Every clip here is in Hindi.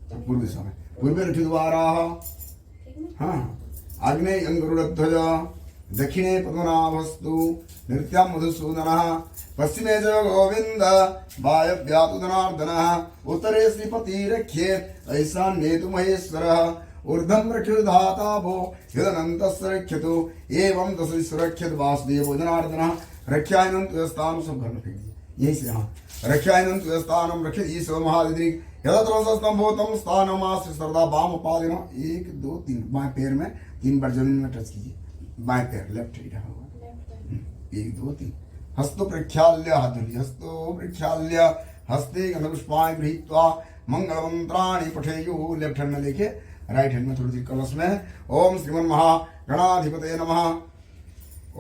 पूर्व दिशा में, पूर्वे रक्षद्वारा, हाँ, आग्नेय गरुड़ध्वज, दक्षिणे पद्मनाभस्तु नृत्यं मधुसूदनः, पश्चिमे च गोविंद वायव्यातु जनार्दनः, उत्तरे श्रीपति रक्षेत् ईशान्ये तु महेश्वरः, ऊर्ध्वं रक्षुधाता भो यदनन्तस्य रक्षतु एवं दश सुरक्षित वासुदेवो जनार्दनः रक्षायनं तुयस्थानं सब घर में फेंक दिए यहीं से, हाँ, रक्षायनं तुयस्थानं रक्षित ईश्वर महादिक यदत्रस्तम भूतम स्थानमास्य सरदा वाम पादिन 1 2 3 बाएं पैर में 3 बार जमीन में टच कीजिए, बाएं पैर लेफ्ट ही रहा होगा, 1 2 3 हस्तो प्रख्याल्य हाथुली हस्तो प्रख्याल्य हस्ते गंधपुष्पाणि गृहीत्वा मंगलमंत्राणि पठेयुः, लेफ्ट हैंड में लेके राइट हैंड में थोड़ी सी कलश में ओम श्रीमन महागणाधिपते नमः,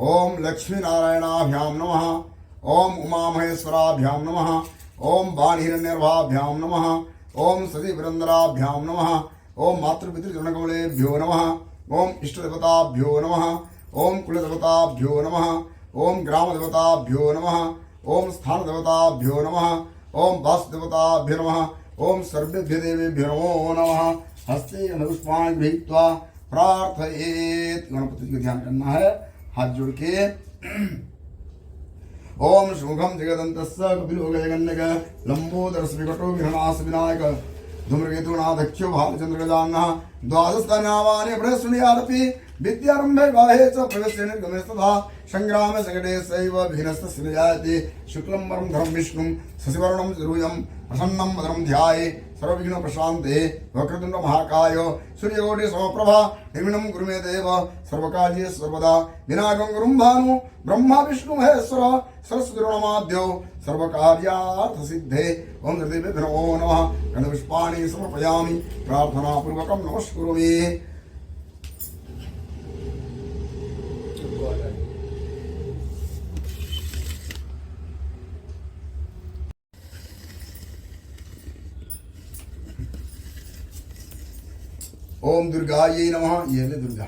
ओम लक्ष्मी नारायणाभ्याम नमः, ओम उमा महेश्वराभ्याम नमः, ओम बाणहिरण्यर्भाभ्याम नमः, ओम सजीवरंदराभ्याम नमः, ओम मातृपितृचरणकमलेभ्यो नमः, ओम इष्टदेवताभ्यो नमः, ओम कुलदेवताभ्यो नमः, ओम ग्रामदेवताभ्यो नमः, ओम स्थानदेवताभ्यो नमः, ओम वासुदेवताभ्यो नमः, ओम सर्वेभ्यो देवेभ्यो नमो नमः। हस्ते पुष्पाणि गृहीत्वा प्रार्थयेत्, गणपति जी को ध्यान करना है हाथ जोड़ के। ओम शुभम जगदन्तस्य कपिलो गजगन्नक लंबोदरस विकटो विघ्नास विनायक धूम्रकेतुनाथख्यो भालचंद्र गजाननः द्वादशनामानि प्रसुनियादपि विद्यारंभे गाहे च प्रवेशे निर्गमे तथा संग्रामे संकटे सैव विघ्नस्तस्य निजायते शुक्लं वरं धरं विष्णुं शशिवर्णं चतुर्भुजं प्रसन्नं वदनं ध्याये सर्वविघ्न प्रशान्ते वक्रतुण्ड महाकाय सूर्यकोटि समप्रभा निर्विघ्नं कुरु मे देव सर्वकार्ये सर्वदा विनायकं गुरुं भानु ब्रह्मा विष्णु महेश्वर सरस्वती नमाद्यो सर्वकार्यार्थ सिद्धे। ओम हृदय नमो नमः गणपुष्पाणि समर्पयामि प्रार्थना पूर्वकं नमस्कुरुमि। ओम दुर्गायै नमः, ये ले दुर्गा,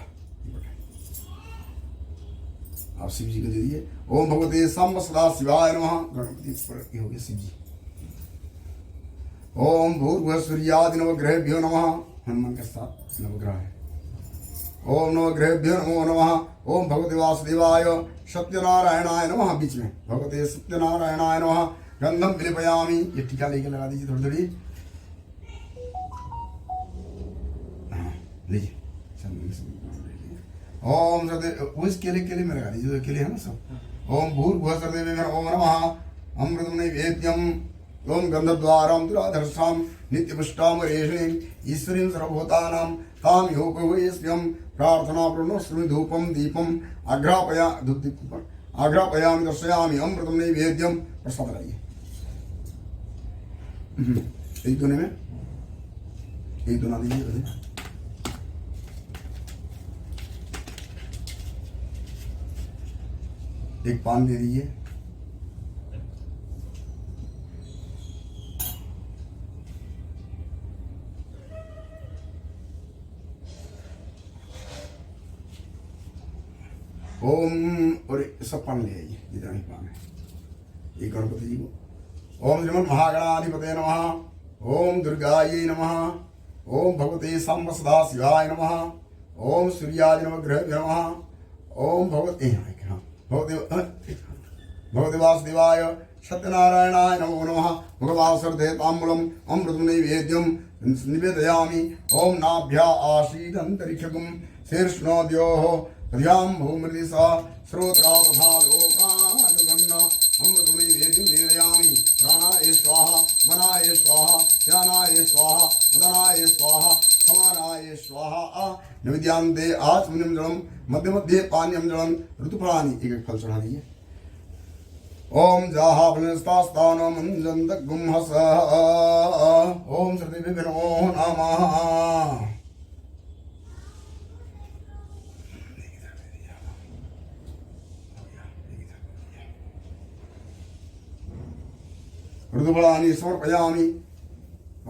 आप शिव जी को दे दिए। ओम भगवते सांब सदा शिवाय नमः, गणपति पर ये हो गया शिव जी। ओम भूर्भुवः सूर्यादि नवग्रहेभ्यो नमः, हनुमान के साथ नवग्रह है। ओम नवग्रहेभ्यो नमो नमः। ओम भगवते वासुदेवाय सत्यनारायणाय नमः, बीच में भगवते सत्यनारायणाय नमः। गंधम विलेपयामि, ये टीका लेके लगा दीजिए थोड़ी थोड़ी, लीजिए। ओम सदेव उस केले में लगा दीजिए, केले है ना सब। ओम भूर्भुवः सर्वदेवेभ्यो नमो नमः। अमृतं नैवेद्यम्। ओम गंधद्वारां दुराधर्षां नित्यपुष्टां रेषणीं ईश्वरीं सर्वभूतानां तां योगवयस्यं प्रार्थना प्रणोस्मि धूपं दीपं आघ्रापयामि दर्शयामि। अमृतं नैवेद्यं, प्रसाद लाइए। एक दोने में एक दोना दीजिए। एक पान दे दीजिए। ओम, और सब पान ले आइए जितना भी पान है। एक गणपति जी को। ओम श्रीमन महागणाधिपते नमः। ओम दुर्गायै नमः। ओम भगवते सांब सदा शिवाय नमः। ओम सूर्याय नवग्रहेभ्यो नमः। ओम भगवते भगवते वासुदेवाय सत्यनारायणाय नमो नमः। भगवासर्धेताम्बूलम् अमृतं नैवेद्यं निवेदयामि। ओम नाभ्या आसीदन्तरिक्षगं शीर्ष्णोद्योः हृदयां भूमृदिसा श्रोत्रा तथा लोकानुगण्य अमृतं नैवेद्यं निवेदयामि। प्राणाय स्वाहा, मनाय स्वाहा, ध्यानाय स्वाहा, उदनाय स्वाहा, समानाय स्वाहा। नैवेद्यान्ते आचमनीयं जलं, मध्य मध्ये पानीयं जलं, ऋतुफलानि, एक एक फल चढ़ा दीजिए। ओम जाहा फलस्तास्तानो मंजन्त गुम्हस। ओम श्रुतिभ्यो नमो नमः। ऋतुफलानि समर्पयामि।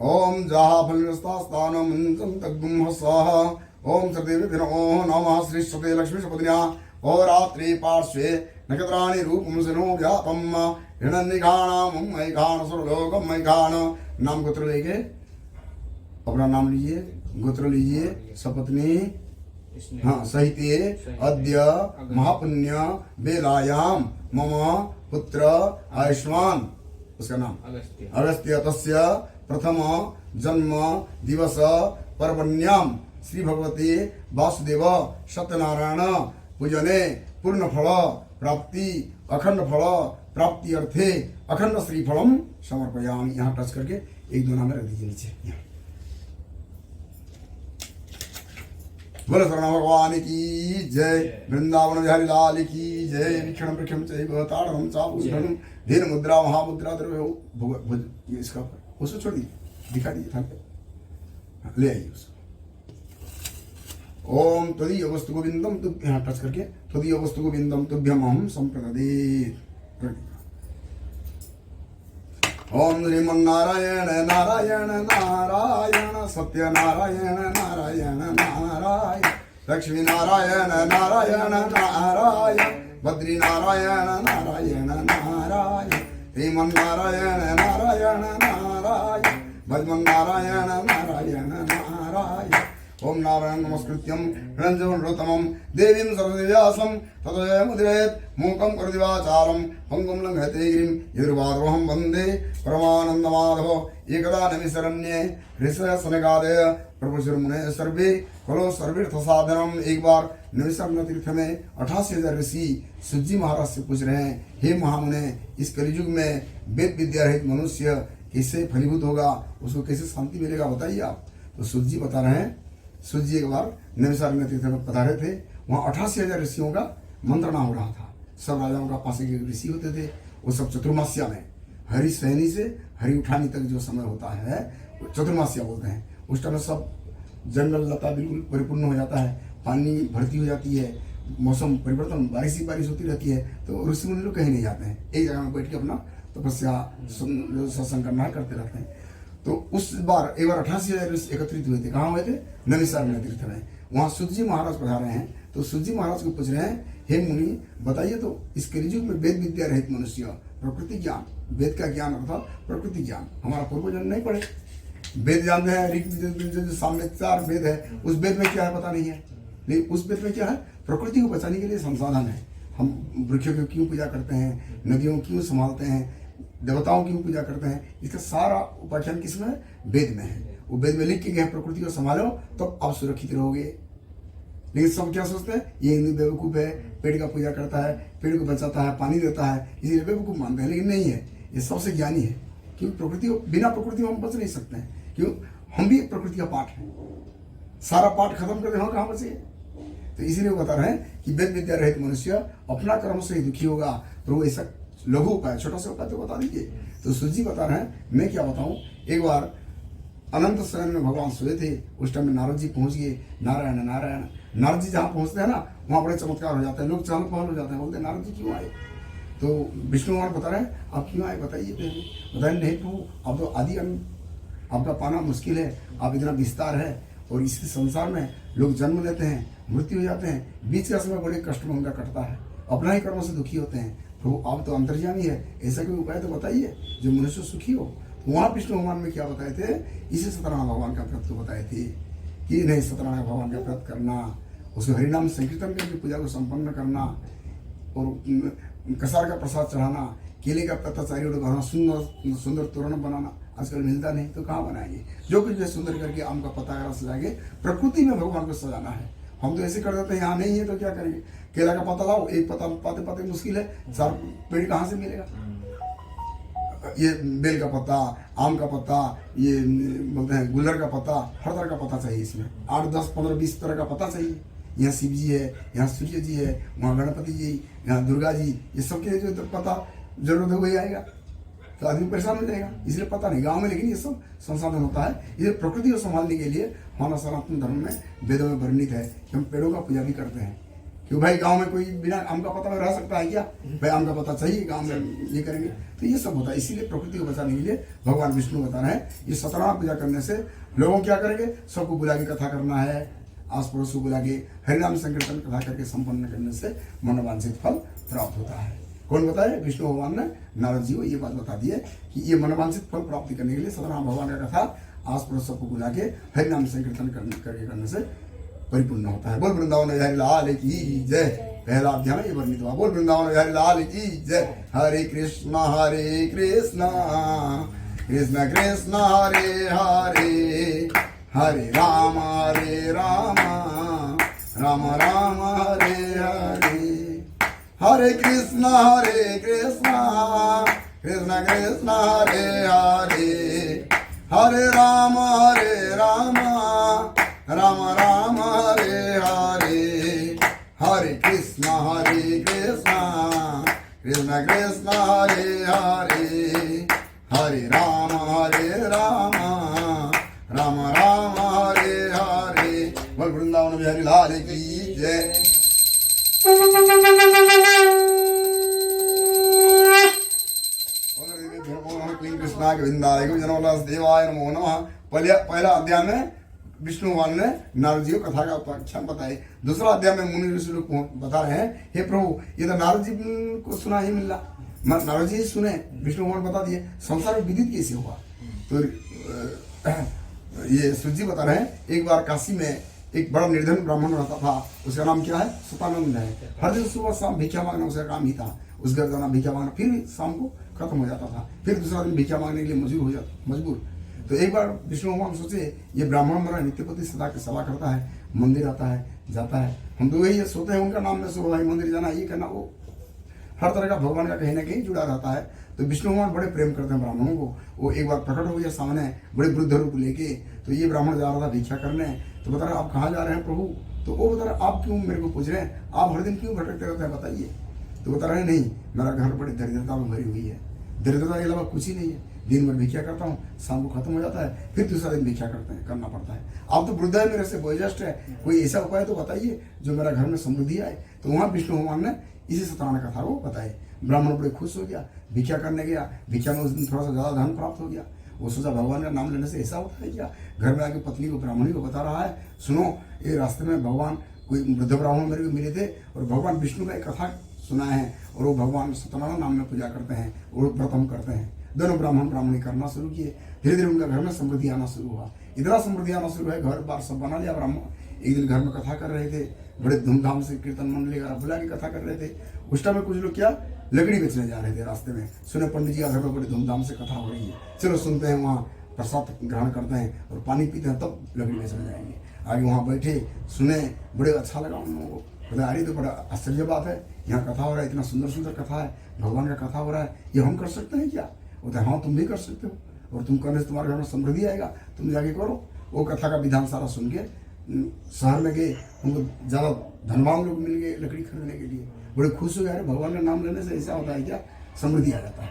ओम जाहा फलस्तास्तानो मंजन्त गुम्हस। ओम श्रुतिभ्यो नमो नमः। श्री श्रुते लक्ष्मी सपत्न्या होरात्रि पार्श्वे नक्षत्राणि रूपं सनो व्यापम हिरण्यघाणं मैघाण सुरलोकं मैघाण। नाम गोत्र लेके अपना नाम लीजिए, गोत्र लीजिए, सपत्नी हाँ सहिते अद्य महापुण्य बेलायाम मम पुत्र आयुष्मान, उसका नाम अगस्त्य तस्य प्रथम जन्म दिवस पर्वण्याम श्री भगवती वासुदेव सत्यनारायण पूजने पूर्ण फल प्राप्ति अखंड फल प्राप्ति अर्थे अखंड श्री फलम समर्पयामि। यहाँ टच करके एक दो नाम रख दीजिए नीचे। बोलो शरण भगवान की जय, वृंदावन बिहारी लाल की जय। निक्षण प्रक्षम चैव ताड़नम चापूषणम धीन मुद्रा महामुद्रा द्रव्य इसका उसको छोड़ दीजिए, दिखा दीजिए था ले आइए उसको। ओम त्वदीय वस्तु गोविंदम तुभ्य, यहाँ टच करके त्वदीय वस्तु गोविंदम तुभ्यम हम संप्रददे। ओम श्रीमन्नारायण नारायण नारायण सत्य नारायण नारायण नारायण लक्ष्मी नारायण नारायण नारायण बद्री नारायण नारायण नारायण श्रीमन्नारायण नारायण नारायण भजमन नारायण नारायण नारायण। ओम नारायण नमस्कृत्यम रंजनोत्तमं देवीं सर्वदेव्यासं ततो मुद्रेत मूकं करोदिवाचालं पंगुं लंघयते गिरिं यदुर्वादोऽहं वन्दे परमानन्दमाधव। एकदा नमिशरण्ये ऋषयसनगादय प्रभुर्मुने सर्वे खलो सर्वीर्थ साधनम। एक बार नमिशरण तीर्थ में 88,000 ऋषि सूजी महाराज से पूछ रहे हैं, हे महामुने, इस कलियुग में वेद विद्या रहित मनुष्य कैसे फलीभूत होगा, उसको कैसे शांति मिलेगा, बताइए आप। तो सूजी बता रहे हैं, सूजी एक बार नैमिषारण्य तीर्थ में पधारे थे, वहाँ 88,000 ऋषियों का मंत्रणा हो रहा था। सब राजाओं का पास एक ऋषि होते थे, वो सब चतुर्मास्या में हरि सहनी से हरि उठानी तक जो समय होता है चतुर्मास्या बोलते हैं। उस टाइम सब जंगल लता बिल्कुल परिपूर्ण हो जाता है, पानी भर्ती हो जाती है, मौसम परिवर्तन, बारिश ही बारिश होती रहती है, तो ऋषि मुनि लोग कहीं नहीं जाते हैं, एक जगह में बैठ के अपना तपस्या सत्संग करना करते रहते हैं। तो उस बार एक बार 88,000 ऋषि एकत्रित हुए थे। कहाँ हुए थे? नैमिषारण्य तीर्थ में। वहाँ सूजी महाराज पधारे हैं, तो सूजी महाराज को पूछ रहे हैं, हे मुनि बताइए तो इस कलियुग में वेद विद्या रहित मनुष्य प्रकृति ज्ञान, वेद का ज्ञान अर्थात प्रकृति ज्ञान, हमारा पूर्वजन नहीं पढ़े, वेद जानते हैं, ऋग्वेद सामने 4 वेद है, उस वेद में क्या है पता नहीं है, लेकिन उस वेद में क्या है, प्रकृति को बचाने के लिए संसाधन है। हम वृक्षों की क्यों पूजा करते हैं, नदियों क्यों संभालते हैं, देवताओं की पूजा करते हैं, इसका सारा उपाख्यान किसमें है? वेद में है। वो वेद में लिख के गए, प्रकृति को संभालो तो आप सुरक्षित रहोगे। लेकिन सब क्या सोचते हैं, ये हिंदू बेवकूफ़ है, पेड़ का पूजा करता है, पेड़ को बचाता है, पानी देता है, इसीलिए बेवकूफ़ मानते हैं। लेकिन नहीं है, ये सबसे ज्ञानी है, क्योंकि प्रकृति को, बिना प्रकृति को हम बच नहीं सकते हैं, क्यों, हम भी एक प्रकृति का पाठ है, सारा पाठ खत्म कर दे हम कहाँ बचे। तो इसीलिए वो बता रहे हैं कि वेद विद्या रहित मनुष्य अपना कर्म से ही दुखी होगा। प्रभु ऐसा लघु उपाय, छोटा सा उपाय तो बता दीजिए। तो सूजी बता रहे हैं, मैं क्या बताऊं। एक बार अनंत शयन में भगवान सोए थे, उस टाइम में नारद जी पहुंच गए। नारायण नारायण, नारद जी जहाँ पहुंचते हैं ना, वहाँ बड़े चमत्कार हो जाते हैं, लोग चहल पहल हो जाते हैं, बोलते हैं नारद जी क्यों आए। तो विष्णु भगवान बता रहे हैं, आप क्यों आए बताइए। बताइए नहीं प्रभु, अब तो आदि आपका पाना मुश्किल है, आप इतना विस्तार है, और इस संसार में लोग जन्म लेते हैं, मृत्यु हो जाते हैं, बीच का समय बड़े कष्ट में उनका कटता है, अपना ही कर्म से दुखी होते हैं। प्रभु आप तो अंतर्यामी है, ऐसा कोई उपाय तो बताइए जो मनुष्य सुखी हो। तो वहाँ विष्णु भगवान में क्या बताए थे, इसे सत्यनारायण भगवान का व्रत को बताए थे कि नहीं, सत्यनारायण भगवान का व्रत करना, उसको हरिनाम संकीर्तन करके पूजा को संपन्न करना, और कसार का प्रसाद चढ़ाना, केले का पत्ता चारों ओर भरना, सुंदर सुंदर तोरण बनाना। आजकल मिलता नहीं तो कहाँ बनाएंगे, जो कुछ भी सुंदर करके आम का पत्ता अगर सजाएंगे, प्रकृति में भगवान को सजाना है। हम तो ऐसे कर देते हैं, यहाँ नहीं है तो क्या करेंगे, केला का पत्ता लाओ, एक पत्ता पाते पाते मुश्किल है, 4 पेड़ कहाँ से मिलेगा। ये बेल का पत्ता, आम का पत्ता, ये बोलते हैं गुलर का पत्ता, हर तरह का पत्ता चाहिए इसमें, 8, 10, 15, 20 तरह का पत्ता चाहिए। यहाँ शिव जी है, यहाँ सूर्य जी है, वहाँ गणपति जी, यहाँ दुर्गा जी, ये सबके जो पता जरूरत है वही आएगा, तो आदमी परेशान हो जाएगा। इसलिए पता नहीं गांव में, लेकिन ये सब संसाधन होता है। इसलिए प्रकृति को संभालने के लिए हमारा सनातन धर्म में वेदों में वर्णित है कि हम पेड़ों का पूजा भी करते हैं। क्यों भाई, गांव में कोई बिना आम का पत्ता में रह सकता है क्या, भाई आम का पत्ता चाहिए, गांव में ये करेंगे, तो ये सब होता है। इसीलिए प्रकृति को बचाने के लिए भगवान विष्णु बता रहे हैं, ये सत्यनारायण पूजा करने से लोगों क्या करेंगे, सबको बुला के कथा करना है, आस पड़ोस को बुला के हरिनाम संकीर्तन कथा करके संपन्न करने से मनोवांछित फल प्राप्त होता है। कौन बताए? विष्णु भगवान ने नारद जी को ये बात बता दी है कि ये मनोवांछित फल प्राप्ति करने के लिए सत्यनारायण भगवान का कथा आस पड़ोस सबको बुला के हरि नाम संकीर्तन करने से परिपूर्ण होता है। बोल वृंदावन बिहारी लाल की जय। पहला अध्याय में ये वर्णित हुआ। बोल वृंदावन बिहारी लाल की जय। हरे कृष्णा कृष्ण कृष्ण हरे हरे, हरे राम राम राम हरे हरे, हरे कृष्ण कृष्ण कृष्ण हरे हरे, हरे राम राम राम हरे हरे, हरे कृष्ण कृष्ण कृष्ण हरे हरे, हरे राम राम राम हरे हरे। बोल वृंदावन बिहारी लाल की जय। कृष्णा गोविंदाय जनवल्लभ देवाय नमो नमः। पहला अध्याय में विष्णु भगवान ने नारद जी को कथा का उपाख्यान बताए। दूसरा अध्याय में मुनि ऋषि लोग बता रहे हैं, हे प्रभु ये तो नारद जी को सुना ही मिल रहा, नारद जी सुने, विष्णु भगवान बता दिए, संसार में विदित कैसे हुआ। तो ये सूत जी बता रहे हैं, एक बार काशी में एक बड़ा निर्धन ब्राह्मण रहता था, उसका नाम क्या है, सतानंद है। हर दिन सुबह शाम भिक्षा मांगना उसका काम ही था। उस घर जाना भिक्षा मांगना, फिर शाम को खत्म हो जाता था, फिर दूसरा दिन भिक्षा मांगने के लिए मजबूर। तो एक बार विष्णु भगवान सोचे ये ब्राह्मण मेरा नित्यपति सदा की सेवा करता है, मंदिर आता है जाता है, हम तो वही सोते हैं उनका नाम में सुबह भाई मंदिर जाना, ये करना, वो हर तरह का भगवान का कहीं ना कहीं जुड़ा रहता है। तो विष्णु भगवान बड़े प्रेम करते हैं ब्राह्मणों को। वो एक बार प्रकट हो गया सामने बड़े वृद्ध रूप लेके। तो ये ब्राह्मण जा रहा था भिक्षा करने, तो बता रहे आप कहाँ जा रहे हैं प्रभु। तो वो बता रहे आप क्यों मेरे को पूछ रहे हैं, आप हर दिन क्यों भटकते रहते हैं बताइए। तो बता रहे नहीं, मेरा घर बड़ी दरिद्रता में भरी हुई है, दरिद्रता के अलावा कुछ ही नहीं है, दिन भर भिक्षा करता हूँ, शाम को खत्म हो जाता है, फिर दूसरा दिन भिक्षा करना पड़ता है। आप तो वृद्ध है, मेरे से वयोज्येष्ठ है, कोई ऐसा उपाय तो बताइए जो मेरा घर में समृद्धि आए। तो वहाँ विष्णु भगवान ने इसी सतारण कथा को बताए। ब्राह्मण बड़े खुश हो गया, भिक्षा करने गया, भिक्षा में उस दिन थोड़ा सा ज्यादा धन प्राप्त हो गया। वो सोचा भगवान का नाम लेने से ऐसा होता है क्या। घर में आके पत्नी को ब्राह्मणी को बता रहा है, सुनो ये रास्ते में भगवान कोई वृद्ध ब्राह्मण मेरे को मिले थे और भगवान विष्णु का एक कथा सुना है और वो भगवान सत्यनारायण नाम में पूजा करते हैं और व्रतम करते हैं। दोनों ब्राह्मण ब्राह्मणी करना शुरू किए, धीरे धीरे उनका घर में समृद्धि आना शुरू हुआ। इतना समृद्धि आना शुरू है, घर बार सब बना लिया ब्राह्मण। एक दिन घर में कथा कर रहे थे, बड़े धूमधाम से कीर्तन मंडली बुला के कथा कर रहे थे। उस टाइम में कुछ लोग क्या लकड़ी बेचने जा रहे थे, रास्ते में सुने पंडित जी का घर में बड़ी धूमधाम से कथा हो रही है, चलो सुनते हैं, वहाँ प्रसाद ग्रहण करते हैं और पानी पीते हैं, तब लकड़ी बेचने जाएंगे। आगे वहाँ बैठे सुने, बड़े अच्छा लगा उन लोगों को, बोले अरे तो बड़ा आश्चर्य बात है, यहाँ कथा हो रहा है, इतना सुंदर सुंदर कथा है, भगवान का कथा हो रहा है, ये हम कर सकते हैं क्या। बोलते हाँ तुम भी कर सकते हो, और तुम करने से तुम्हारे घर में समृद्धि आएगा, तुम जाके करो। वो कथा का विधान सारा सुन के शहर में गए, उनको ज़्यादा धनवान लोग मिल गए लकड़ी खरीदने के लिए, बड़े खुश हो गए, भगवान का नाम लेने से ऐसा होता है क्या, समृद्धि आ जाता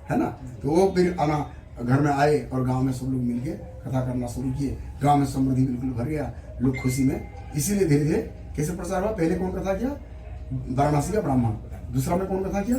है ना। तो वो फिर आना घर में आए और गांव में सब लोग मिलके कथा करना शुरू किए। गांव में समृद्धि बिल्कुल भर गया, लोग खुशी में। इसीलिए धीरे धीरे कैसे प्रचार हुआ, पहले कौन कथा किया, वाराणसी का ब्राह्मण, दूसरा में कौन कथा किया,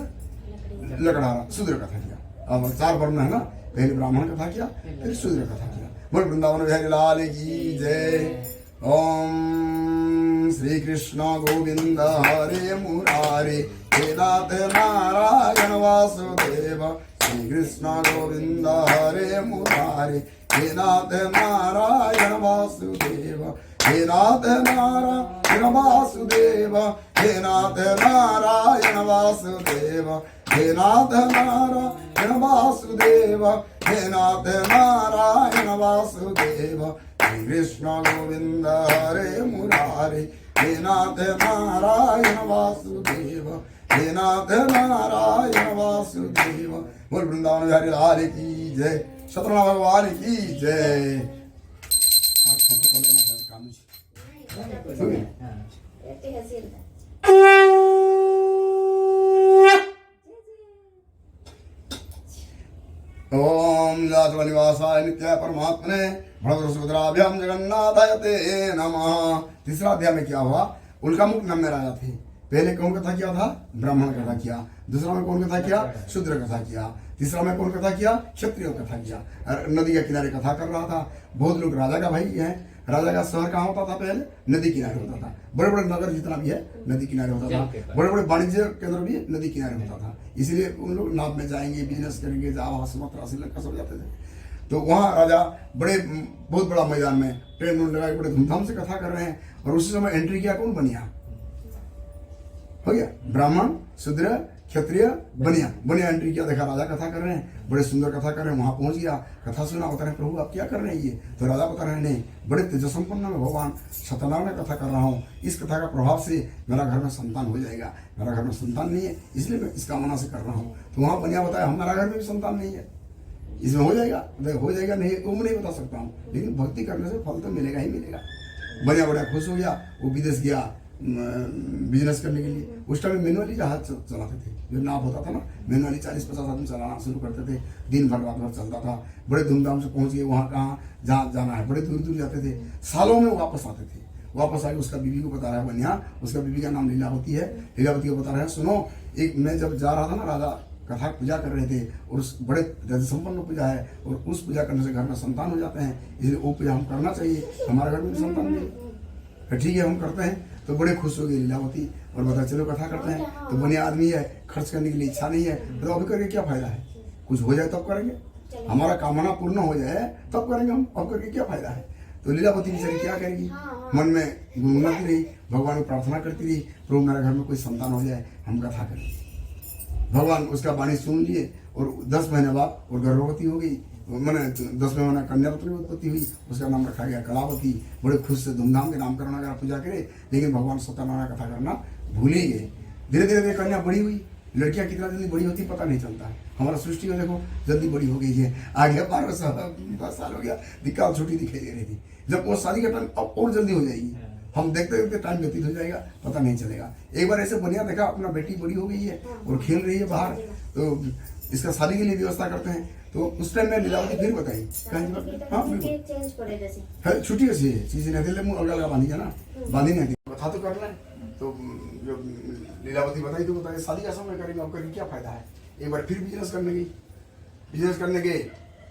लकड़हारा शूद्र कथा किया। अब 4 वर्ण है ना, पहले ब्राह्मण कथा किया, फिर शूद्र कथा किया। बोल वृंदावन बिहारी लाल की जय। ओम श्री कृष्ण गोविंद हरे मुरारे, हे नाथ नारायण वासुदेव। श्री कृष्ण गोविंद हरे मुरारे, हे नाथ नारायण वासुदेव। हे नाथ नारायण वासुदेव, हे नाथ नारायण वासुदेव, हे नाथ नारायण वासुदेव, हे नाथ नारायण वासुदेव। श्री कृष्ण गोविंद हरे मुरारे, हे नाथ नारायण वासुदेव, हे नाथ नारायण वासुदेव। बोल वृंदावन बिहारी लाल की जय, सत्यनारायण भगवान की जय। ओम निवासाय नित्याय परमात्मने भगवद्भद्राभ्याम जगन्नाथाय ते नमः। तीसरा अध्याय में क्या हुआ, उल्का मुख नाम में राजा थे। पहले कौन कथा किया था, ब्राह्मण कथा किया। दूसरा में कौन कथा किया, शूद्र कथा किया। तीसरा में कौन कथा किया, क्षत्रिय कथा किया। नदी के किनारे कथा कर रहा था। बहुत लोग राजा का भाई है, राजा का शहर कहाँ होता था, पहले नदी किनारे होता था। बड़े बड़े नगर जितना भी है नदी किनारे होता था। बड़े बड़े वाणिज्य केंद्र भी नदी किनारे होता था। इसलिए उन लोग नाव में जाएंगे, बिजनेस करेंगे, जावा सुमत्रा श्रीलंका सब जाते थे। तो वहाँ राजा बड़े बहुत बड़ा मैदान में ट्रेन लगाए बड़े धूमधाम से कथा कर रहे हैं, और उसी समय एंट्री किया कौन? बनिया। हो गया ब्राह्मण, शूद्र, क्षत्रिय, बनिया। बनिया एंट्री किया, देखा राजा कथा कर रहे हैं, बड़े सुंदर कथा कर रहे हैं, वहां पहुंच गया, कथा सुना, बता रहे प्रभु आप क्या कर रहे हैं ये? तो राजा बता रहे हैं नहीं, बड़े तेजसंपन्न में भगवान सत्यनारायण कथा कर रहा हूँ, इस कथा का प्रभाव से मेरा घर में संतान हो जाएगा, मेरा घर में संतान नहीं है इसलिए मैं इस कामना से कर रहा हूँ। तो वहाँ बनिया बताया हमारा घर में भी संतान नहीं है, इसमें हो जाएगा, हो जाएगा नहीं वो मैं नहीं बता सकता हूँ, लेकिन भक्ति करने से फल तो मिलेगा ही मिलेगा। बनिया बड़ा खुश हो गया, वो विदेश गया बिजनेस करने के लिए। उस टाइम मैनुअली जहाज चलाते थे, जो नाव होता था ना, मैनुअली 40-50 आदमी चलाना शुरू करते थे, दिन भर रात भर चलता था, बड़े धूमधाम से पहुंच गए वहाँ कहाँ जहाँ जाना है, बड़े दूर दूर जाते थे, सालों में वापस आते थे। वापस आके उसका बीवी को बता रहा है बनिया, उसका बीवी का नाम लीलावती है, लीलावती को बता रहे हैं सुनो, एक मैं जब जा रहा था ना, राजा कथा पूजा कर रहे थे, और उस बड़े संपन्न पूजा है, और उस पूजा करने से घर में संतान हो जाते हैं, इसलिए वो पूजा हम करना चाहिए, हमारे घर में भी संतान नहीं। ठीक है हम करते हैं। तो बड़े खुश हो गए लीलावती, और बता चलो कथा करते हैं। तो बनिया आदमी है, खर्च करने के लिए इच्छा नहीं है, तो अभी करके क्या फायदा है, कुछ हो जाए तब करेंगे, हमारा कामना पूर्ण हो जाए तब करेंगे हम, अब करके क्या फायदा है। तो लीलावती बेचारी क्या करेगी, मन में गुनगुनाती रही, भगवान को प्रार्थना करती रही, प्रभु मेरे घर में कोई संतान हो जाए, हम कथा करें। भगवान उसका वाणी सुन लिए, और 10 महीने बाद और गर्भवती हो गई, मैंने 10 महीना कन्या पुत्री उत्पत्ति हुई, उसका नाम रखा गया कलावती। बड़े खुश से धूमधाम के नामकरण वगैरह पूजा करे, लेकिन भगवान सत्यनारायण कथा करना भूल ही गए। धीरे धीरे कन्या बड़ी हुई, लड़कियां कितना जल्दी बड़ी होती पता नहीं चलता। हमारा सृष्टि को देखो जल्दी बड़ी हो गई है, आगे 12 साल हो गया, दिक्कत छोटी दिखाई दे रही थी, जब वो शादी का टाइम अब और जल्दी हो जाएगी, हम देखते देखते टाइम व्यतीत हो जाएगा, पता नहीं चलेगा। एक बार ऐसे बनिया देखा अपना बेटी बड़ी हो गई है और खेल रही है बाहर, तो इसका शादी के लिए व्यवस्था करते हैं। तो उस टाइम में लीलावती फिर बताई, हाँ छुट्टी कैसी है चीज नहीं थी, मुँह अलग बांधी है ना, बांधी नहीं थी, बता तो करना है। तो जो लीलावती बताई तो बताइए शादी का समय करेंगे, अब करके क्या फायदा है। एक बार फिर बिजनेस करने गई, बिजनेस करने गए,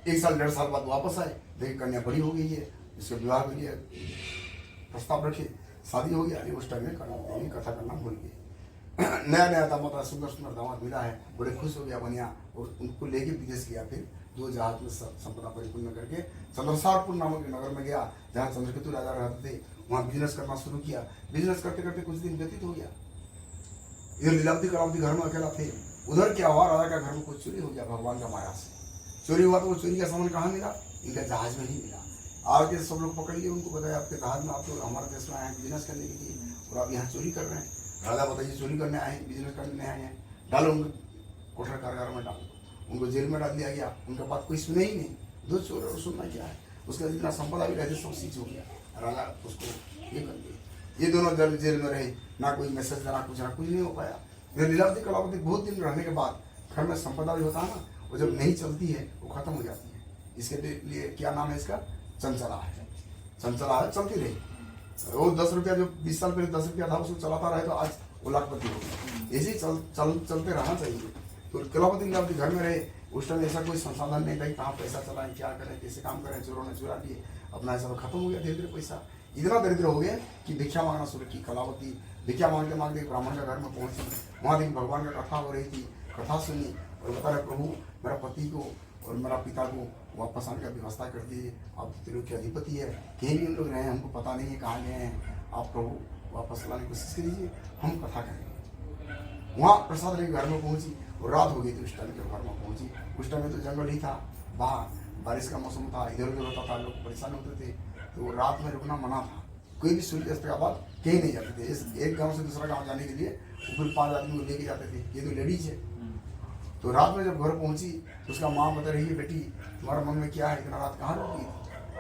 1 साल 1.5 साल बाद वापस आए, देखिए कन्या बड़ी हो गई है, इसके विवाह के लिए प्रस्ताव रखे, शादी हो गया। उस टाइम में कथा करना भूल गए। नया दामाद, सुंदर सुंदर दामाद मिला है, बड़े खुश हो गया बनिया, और उनको लेके विदेश गया। फिर 2 जहाज में संपदा परिपूर्ण करके चंद्रसारपुर नामक नगर में गया, जहाँ चंद्रकेतु राजा रहते थे, वहाँ बिजनेस करना शुरू किया। बिजनेस करते करते कुछ दिन व्यतीत हो गया, इधर लीलावती कलावती घर में अकेला थे। उधर क्या हुआ, राजा का घर में कुछ चोरी हो गया, भगवान का माया से चोरी हुआ। तो वो चोरी का सामान कहाँ मिला, इनका जहाज में ही मिला। आगे सब लोग पकड़ लिए, उनको बताया आपके जहाज में, आप तो हमारे देश में आए हैं बिजनेस करने के लिए, और आप यहाँ चोरी कर रहे हैं। राजा बताइए चोरी करने आए हैं, बिजनेस करने आए हैं, डालो उनको कोठर कारागार में, डालो उनको जेल में डाल दिया गया। उनका बात कोई सुने ही नहीं, 2 चोर और सुनना क्या है। उसका जितना संपदा भी रहते सब सीज हो गया, राजा उसको ये कर दिया। ये दोनों जेल में रहे, ना कोई मैसेज ना कुछ नहीं हो पाया। लीलावती कलावती बहुत दिन रहने के बाद घर में संपदा भी होता है ना, वो जब नहीं चलती है वो खत्म हो जाती है। इसके लिए क्या नाम है इसका, चंचला है। चंचला है, चलती रही। वो 10 रुपया जो 20 साल पहले 10 रुपया था उसको चलाता रहे तो आज वो लाखपति हो गया। ऐसे ही चलते रहना चाहिए। तो कलावती लीलावती घर में रहे, उस टाइम ऐसा कोई संसाधन नहीं था, कहाँ पैसा चलाएं, क्या करें, कैसे काम करें। चोरों ने चुरा लिए, अपना ऐसा खत्म हो गया धीरे धीरे पैसा। इतना दरिद्र हो गया कि भिक्षा मांगना शुरू की कलावती। भिक्षा मांगते मांगते ब्राह्मण के घर में पहुंची, वहाँ देखी भगवान का कथा हो रही थी, कथा सुनी और बता रहे प्रभु मेरा पति को और मेरा पिता को वापस आने का व्यवस्था कर दीजिए, आप त्रिलोक के अधिपति है, कहीं भी हम लोग रहे हैं, हमको पता नहीं है कहाँ गए हैं, आप प्रभु वापस लाने की कोशिश कीजिए, हम कथा करेंगे। वहाँ प्रसाद लेके घर में पहुंची और रात हो गई थी। उस टाइम के घर में पहुंची, उस टाइम में तो जंगल ही था, बाहर बारिश का मौसम था, इधर उधर होता था, लोग परेशान होते थे, तो रात में रुकना मना था। कोई भी सूर्यास्त के बाद कहीं नहीं जाते थे। एक गांव से दूसरा गांव जाने के लिए ऊपर 5 आदमी को लेके जाते थे, ये तो लेडीज है। तो रात में जब घर पहुंची तो उसका माँ बता रही है बेटी तुम्हारा मन में क्या है, इतना रात कहाँ रुकी थी।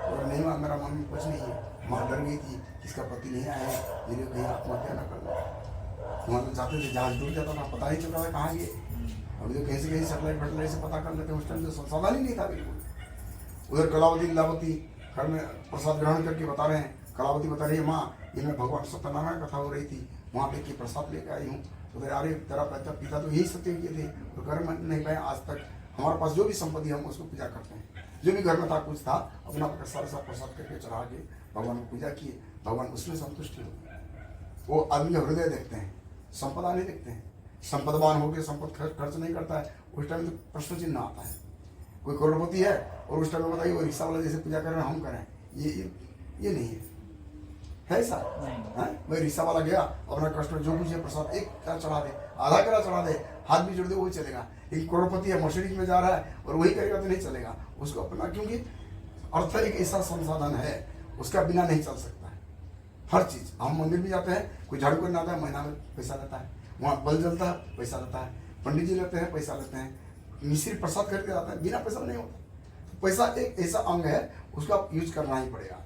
और नहीं माँ मेरा मन में कुछ नहीं है। माँ डर गई थी इसका पति नहीं आया है, मेरे कहीं आत्महत्या न कर लो। वहाँ तो जाते थे, जहाज डूब जाता था, पता नहीं चलता था कहाँ गए। अभी तो कहीं से कहीं सेटेलाइट वेटेलाइट से पता कर लेते, उस टाइम तो संसाधन ही नहीं था बिल्कुल। उधर कलावती लीलावती घर में प्रसाद ग्रहण करके बता रहे हैं, कलावती बता रही है माँ ये मैं भगवान सत्यनारायण कथा हो रही थी, वहाँ देख के प्रसाद लेकर आई हूँ। तो अरे तेरा पिता तो यही सत्य किए थे, तो घर में नहीं पाए आज तक। हमारे पास जो भी संपत्ति हम उसको पूजा करते हैं, जो भी घर में था कुछ था अपना सारा सा प्रसाद करके चढ़ा के भगवान को पूजा किए, भगवान उसमें संतुष्टि हो गई। वो आदमी का हृदय देखते हैं, संपदा नहीं देखते हैं। संपदवान होकर संपद खर्च नहीं करता है, उस टाइम तो प्रश्न चिन्ह आता है। कोई करोड़पति है और उस टाइम में बताइए वो रिक्शा वाला जैसे पूजा करें हम करें, ये नहीं है ऐसा है। भाई रिक्शा वाला गया अपना कस्टमर जो कुछ है प्रसाद एक करा चढ़ा दे, आधा करा चढ़ा दे, हाथ भी जोड़ दे, वही चलेगा। एक करोड़पति है मर्सिडीज में जा रहा है और वही करेगा तो नहीं चलेगा उसको अपना, क्योंकि अर्थ एक ऐसा संसाधन है उसका बिना नहीं चल सकता है हर चीज। हम मंदिर भी जाते हैं, कोई झाड़ू करने आता है महीना में पैसा लेता है, वहाँ बल जलता है पैसा लेता है, पंडित जी लेते हैं पैसा लेते हैं, मिश्री प्रसाद खरीद के जाता है, बिना पैसा नहीं होता। तो पैसा एक ऐसा अंग है उसका यूज करना ही पड़ेगा।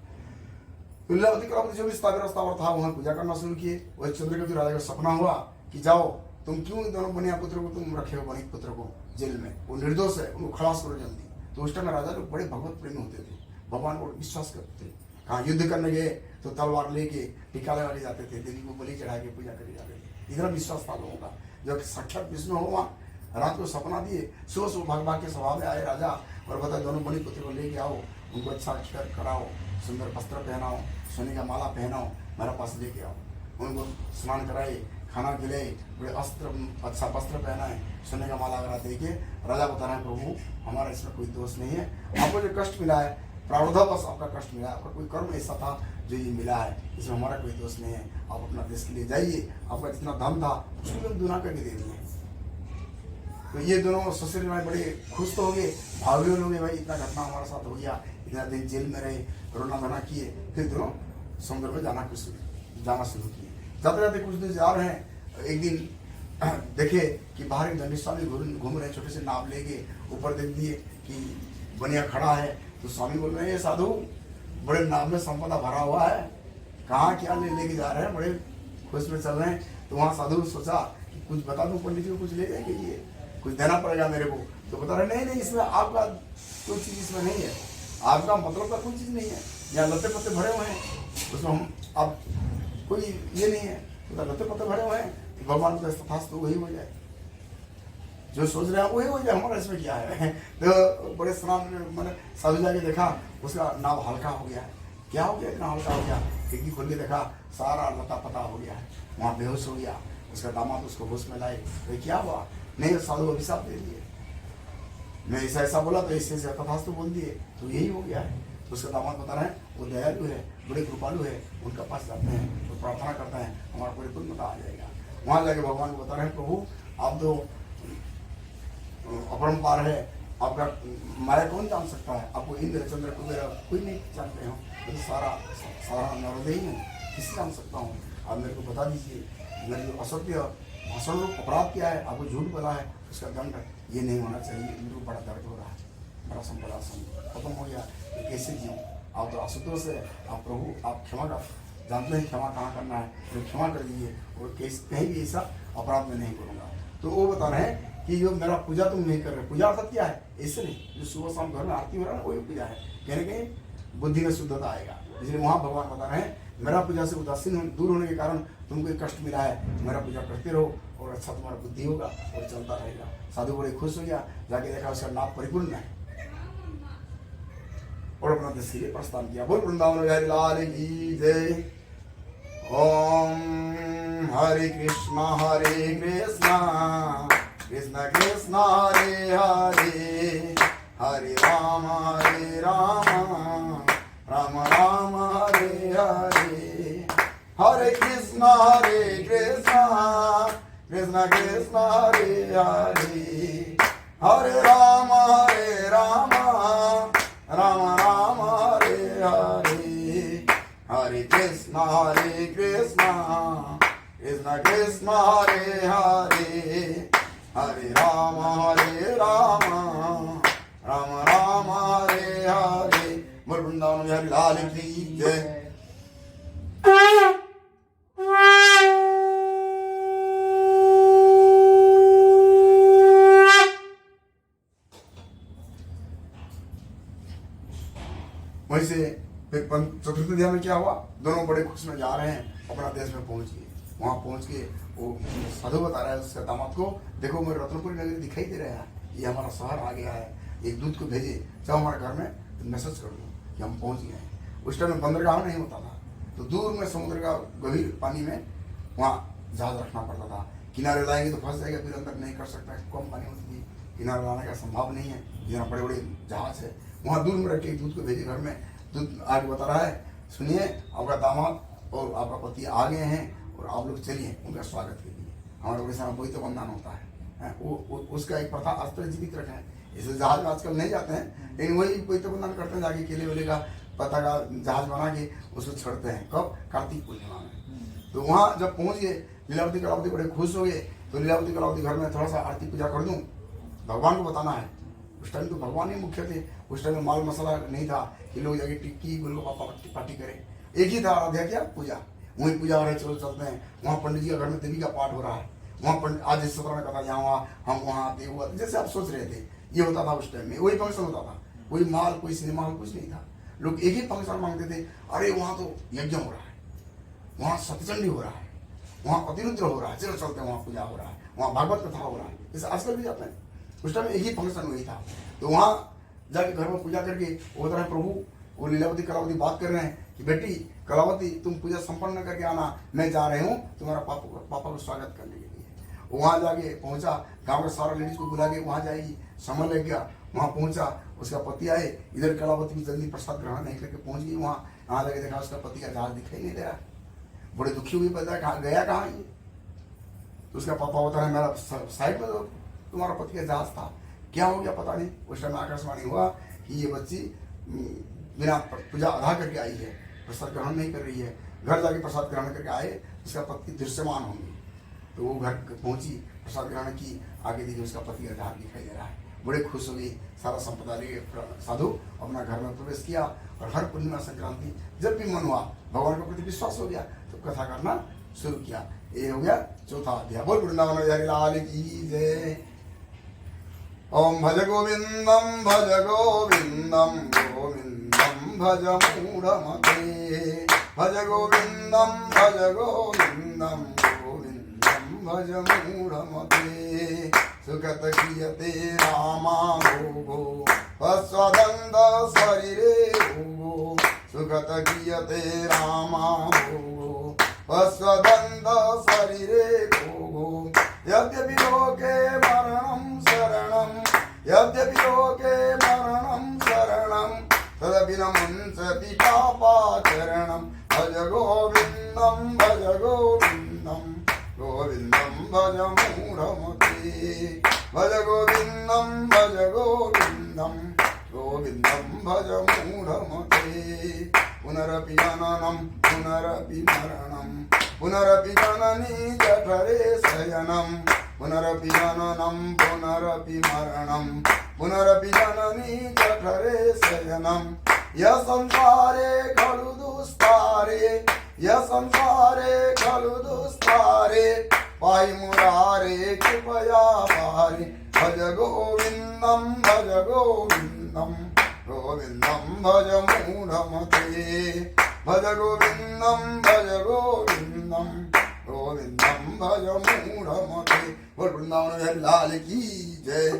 तो लीलावती कलावती जो भी स्थावर था वहाँ पूजा करना शुरू किए। वही चंद्रकेतु राजा का सपना हुआ कि जाओ तुम क्यों दोनों बनिया पुत्र को तुम रखे हो, बनिक पुत्र को जेल में, वो निर्दोष है, उनको खलास करो जल्दी। तो उस टाइम राजा लोग बड़े भगवत प्रेमी होते थे, भगवान को विश्वास करते थे। कहाँ युद्ध करने गए तो तलवार लेके टीका लगा ले जाते थे, देवी को बलि चढ़ा के पूजा करे जाते थे, इतना विश्वास था लोगों का। जब साक्षात विष्णु हो वहाँ रात को सपना दिए, सुबह सुबह भाग के सभा में आए राजा और बताए दोनों बनिक पुत्र को लेके आओ, उनको अच्छा खिलाकर कराओ, सुंदर वस्त्र पहनाओ, सोने का माला पहनाओ, मेरा पास लेके आओ। उनको स्नान कराए, खाना खिलाए, बड़े अस्त्र अच्छा वस्त्र पहनाए, सोने का माला वगैरह दे के राजा बता रहे हैं प्रभु हमारा इसमें कोई दोष नहीं है, आपको जो कष्ट मिला है प्रारब्धवश आपका कष्ट मिला है, आपका कोई कर्म ऐसा था जो ये मिला है, इसमें हमारा कोई दोष नहीं है, आप अपना देश के लिए जाइए, आपका जितना धन था उसको भी हम दुना करके दे दिए। तो ये दोनों ससुर में बड़े खुश तो हो गए, भावियों लोग भाई इतना घटना हमारे साथ हो गया, इतना दिन जेल में रहे, रोना धोना किए, फिर दोनों समुद्र में जाना शुरू किए। जाते जाते कुछ दिन जा रहे हैं, एक दिन देखे कि बाहर एक दंडी स्वामी घूम रहे, छोटे से नाव लेके, ऊपर देख दिए कि बनिया खड़ा है। तो स्वामी बोल रहे हैं ये साधु बड़े नाव में संपदा भरा हुआ है, कहाँ क्या लेके जा रहे हैं, बड़े खुश में चल रहे हैं। तो वहाँ साधु सोचा कि कुछ बता दूं पंडित जी को, कुछ ले जाएंगे, ये कुछ देना पड़ेगा मेरे को। तो बता रहे नहीं नहीं इसमें आपका कोई चीज़ इसमें नहीं है, आपका मतलब का कोई चीज़ नहीं है, यहाँ लत्ते पत्ते भरे हुए हैं, उसमें हम आप कोई ये नहीं है, तो लत्ते पत्ते भरे हुए हैं, तो भगवान का तथास्तु तो वही हो जाए, जो सोच रहे हैं वही हो जाए, हमारा इसमें क्या है। तो बड़े स्नान मैंने साधु जाके देखा उसका नाव हल्का हो गया है। क्या हो गया इतना हल्का हो गया, खिड़की खोल के देखा सारा लता पता हो गया है, वहाँ बेहोश हो गया। उसका दामाद उसको होश में लाए, तो क्या हुआ, नहीं साधु अभिशाप दे दिए, मैं ऐसा ऐसा बोला तो ऐसे ऐसे तथास्तु बोल दिए, तो यही हो गया है। तो उसका दामाद बता रहे हैं वो दयालु है, बड़े कृपालु है, उनका पास जाते हैं तो प्रार्थना करते हैं हमारा परिपूर्णता आ जाएगा। वहाँ जाके भगवान को बता रहे हैं प्रभु आप तो अपरंपार है, आपका माया कौन जान सकता है, आपको इंद्र चंद्र कुबेर कोई नहीं जानते हो, तो सारा नरोदय ही हूँ, किसी जान सकता हूँ, आप मेरे को बता दीजिए मेरे जो असत्य भाषण रूप अपराध क्या है, आपको झूठ बोला है, उसका दंड ये नहीं होना चाहिए। मेरे को बड़ा दर्द हो रहा है, बड़ा संपदा खत्म हो गया, तो कैसे जीऊँ, आप तो असुतोष है, आप प्रभु आप क्षमा कर जानते हैं क्षमा कहाँ करना है, तो क्षमा कर दीजिए और कहीं भी ऐसा अपराध में नहीं करूँगा। तो वो बता रहे हैं कि जो मेरा पूजा तुम नहीं कर रहे, पूजा अर्थात क्या है, ऐसे नहीं जो सुबह शाम घर में आरती हो रहा है ना वही पूजा है, कहीं कहीं बुद्धि में शुद्धता आएगा। इसलिए वहाँ भगवान बता रहे हैं मेरा पूजा से उदासीन दूर होने के कारण तुमको एक कष्ट मिला है, मेरा पूजा करते रहो और अच्छा तुम्हारा बुद्धि होगा और चलता रहेगा। साधु बड़े खुश हो गया, जाके देखा उसका नाम परिपूर्ण है और अपना देश के लिए प्रस्थान किया। बोल वृंदावन बिहारी लाल की जय। ओम हरे कृष्णा कृष्ण कृष्ण हरे हरे, हरे राम राम राम हरे हरे, हरे कृष्ण कृष्ण कृष्ण हरे हरे, हरे राम राम राम हरे हरे, हरे कृष्ण कृष्ण कृष्ण हरे हरे, हरे राम राम राम हरे हरे। बोल वृंदावन बिहारी लाल की जय। वहीं से फिर चतुर्थ ध्यान में क्या हुआ, दोनों बड़े खुश में जा रहे हैं, अपना देश में पहुंच गए। वहाँ पहुंच के वो साधु बता रहा है उसके दामाद को, देखो मेरे रत्नपुरी नगरी दिखाई दे रहा है, ये हमारा शहर आ गया है, एक दूत को भेजे जाओ हमारे घर में तो मैसेज कर दो कि हम पहुंच गए हैं। उस टाइम में बंदरगाह नहीं होता था, तो दूर में समुद्र का गंभीर पानी में वहाँ जहाज रखना पड़ता था, किनारे लाएंगे तो फंस जाएगा, फिर अंदर नहीं कर सकता, कम पानी होती थी किनारा लाने का संभव नहीं है, जहाँ बड़े बड़े जहाज है वहाँ दूध में रख के दूध को भेजे घर में। दूध आगे बता रहा है, सुनिए आपका दामाद और आपका पति आ गए हैं और आप लोग चलिए उनका स्वागत के लिए। हमारे उड़ीसा में बोईतो बंधन होता है, उसका एक प्रथा आज तक जीवित रखा है। इसलिए जहाज में आजकल नहीं जाते हैं, लेकिन वही बोईतो बंधन करते हैं, जाके केले वेले का पता का जहाज बना के उसको छोड़ते हैं। कब? कार्तिक पूर्णिमा में। तो वहाँ जब पहुँच गए लीलावती कलावती बड़े खुश हो गए। तो लीलावती कलावती घर में थोड़ा सा आरती पूजा कर दूँ, भगवान को बताना है। उस टाइम तो भगवान ही मुख्य थे, उस टाइम में माल मसाला नहीं था कि लोग जाके टिक्की गोलगप्पा पार्टी करें। एक ही था आराध्या क्या? पूजा। वहीं पूजा हो रहा है, चलो चलते हैं। वहाँ पंडित जी का घर में देवी का पाठ हो रहा है। वहाँ पंडित आज इस सत्रह ने कहा यहाँ वहाँ हम वहाँ आते हुआ, जैसे आप सोच रहे थे ये होता था उस टाइम में। वही फंक्शन होता था, कोई माल कोई सिनेमा हॉल कुछ नहीं था। लोग एक ही फंक्शन मांगते थे, अरे वहाँ तो यज्ञ हो रहा है, वहाँ सतचंडी हो रहा है, वहाँ अतिरुद्र हो रहा है, चलो चलते हैं वहाँ पूजा हो रहा है, वहाँ भागवत कथा हो रहा है। जैसे आजकल भी जाते हैं, उस टाइम एक ही फंक्शन वही था। तो वहाँ जाके घर में पूजा करके वो तरह प्रभु वो लीलावती कलावती बात कर रहे हैं कि बेटी कलावती तुम पूजा संपन्न करके आना, मैं जा रही हूँ तुम्हारा पापा को स्वागत करने के लिए। वहाँ जाके पहुँचा, गाँव के सारा लेडीज को बुला के वहाँ जाएगी, समय लग गया। वहाँ पहुँचा, उसका पति आए, इधर कलावती भी जल्दी प्रसाद ग्रहण नहीं करके पहुँच गई। वहाँ जाके देखा उसका पति का जहाज दिखाई नहीं दे रहा। बड़े दुखी हुई, पता कहाँ गया, कहाँ ये। तो उसका पापा होता है मेरा साइड में तो तुम्हारा पति का जहाज था, क्या हो गया पता नहीं। उस टाइम आकाशवाणी हुआ कि ये बच्ची बिना पूजा अदा करके आई है, प्रसाद ग्रहण नहीं कर रही है। घर जाके प्रसाद ग्रहण करके आए, उसका पति दृश्यमान होंगे। तो वो घर पहुंची, प्रसाद ग्रहण की, आगे देखिए उसका पति का जहाज दिखाई दे रहा है। बड़े खुश हो गई, सारा संपदा लेके साधु अपना घर में प्रवेश किया। और हर पूर्णिमा संक्रांति जब भी मन हुआ, भगवान के प्रति विश्वास हो गया तो कथा करना शुरू किया। ये हो गया चौथा अध्याय। बोल वृंदावन बिहारी लाल की जय। ओम भज गोविंदम भज गोविंदम गोविंदम भज मूढ़मते, भज गोविंदम भज गोविंदम गोविंदम भज मूढ़मते। सुखत कियते रामा भोगो स्वदंत शरीरे भोगो, सुखत कियते रामा भोगो स्वदंत शरीरे भोगो। यद्यपि लोके मरणं शरणं, यद्यपि लोके मरणं शरणं, तदपि न मुञ्चति पापाचरणं। भज गोविन्दं भज गोविन्दं गोविन्दं भज मूढ़मते, भज गोविन्दं भज गोविन्दं गोविन्दं भज मूढ़मते। पुनरपि जननं पुनरपि मरणं, पुनरपि जननी जठरे शयनं, पुनरपि जननं पुनरपि मरणं, पुनरपि जननी जठरे शयनं। यः संसारे खलु दुस्तारे, यः संसारे खलु दुस्तारे, पाहि मुरारे कृपया पाहि। भज गोविन्दं भज गोविन्दं गोविन्दं भज मूढ़मते, भज गोविन्दं भज गोविन्दं गोविन्दं भज मूढ़मते। बोल वृंदावन बिहारी लाल की जय।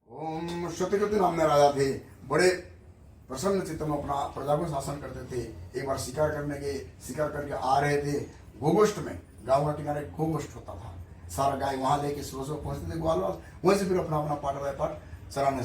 ओम शतकृति नाम में राजा थे, बड़े प्रसन्न चित्त में अपना प्रजा को शासन करते थे। एक बार शिकार करके आ रहे थे गोगोष्ठ में, गाँव का किनारे गोगोष्ठ होता था। सारा गाय वहाँ लेके सुबह सुबह पहुँचते थे ग्वाल, वहीं से फिर अपना अपना पाठ चराने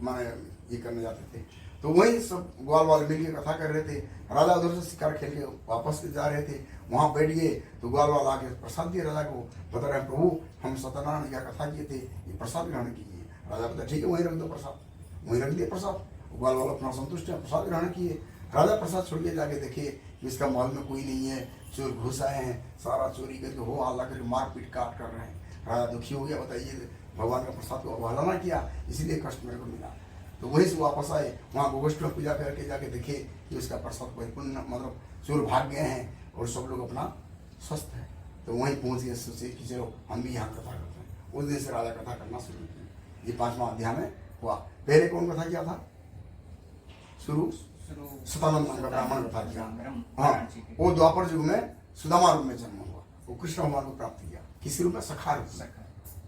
माने ये करने जाते थे। तो वहीं सब ग्वाल वाले मिलकर कथा कर रहे थे। राजा उधर से शिकार खेल के वापस जा रहे थे, वहाँ बैठ गए तो ग्वाल वाला आके प्रसाद दिए राजा को। बता रहे प्रभु हम सत्यनारायण की कथा किए थे, ये प्रसाद ग्रहण कीजिए। राजा बता ठीक है वहीं रख दो प्रसाद, वहीं रख दिया प्रसाद। ग्वाल वाला अपना संतुष्ट है, प्रसाद ग्रहण किए। राजा प्रसाद छोड़ के जाके देखे कि इसका महल में कोई नहीं है, चोर घुस आए हैं, सारा चोरी करके हो हल्ला करके मारपीट काट कर रहे हैं। राजा दुखी हो गया, बताइए भगवान का प्रसाद को अवहेलना किया, इसीलिए कष्ट मेरे को मिला। तो वहीं से वापस आए, वहाँ गोगोष्ठ में पूजा करके जाके देखे कि उसका प्रसाद परिपूर्ण, मतलब चोर भाग गए हैं और सब लोग अपना स्वस्थ है। तो वहीं पहुँच गए, सोचे कि चलो हम भी यहाँ कथा करते हैं। उस दिन से राजा कथा करना शुरू की। ये 5वां अध्याय में हुआ। पहले कौन कथा किया था? शुरू सतानंद नाम का ब्राह्मण कथा किया। हाँ, वो द्वापर युग में सुदामा रूप में जन्म हुआ, वो कृष्ण भगवान को प्राप्त किया। किसी रूप में? सखा रूप में।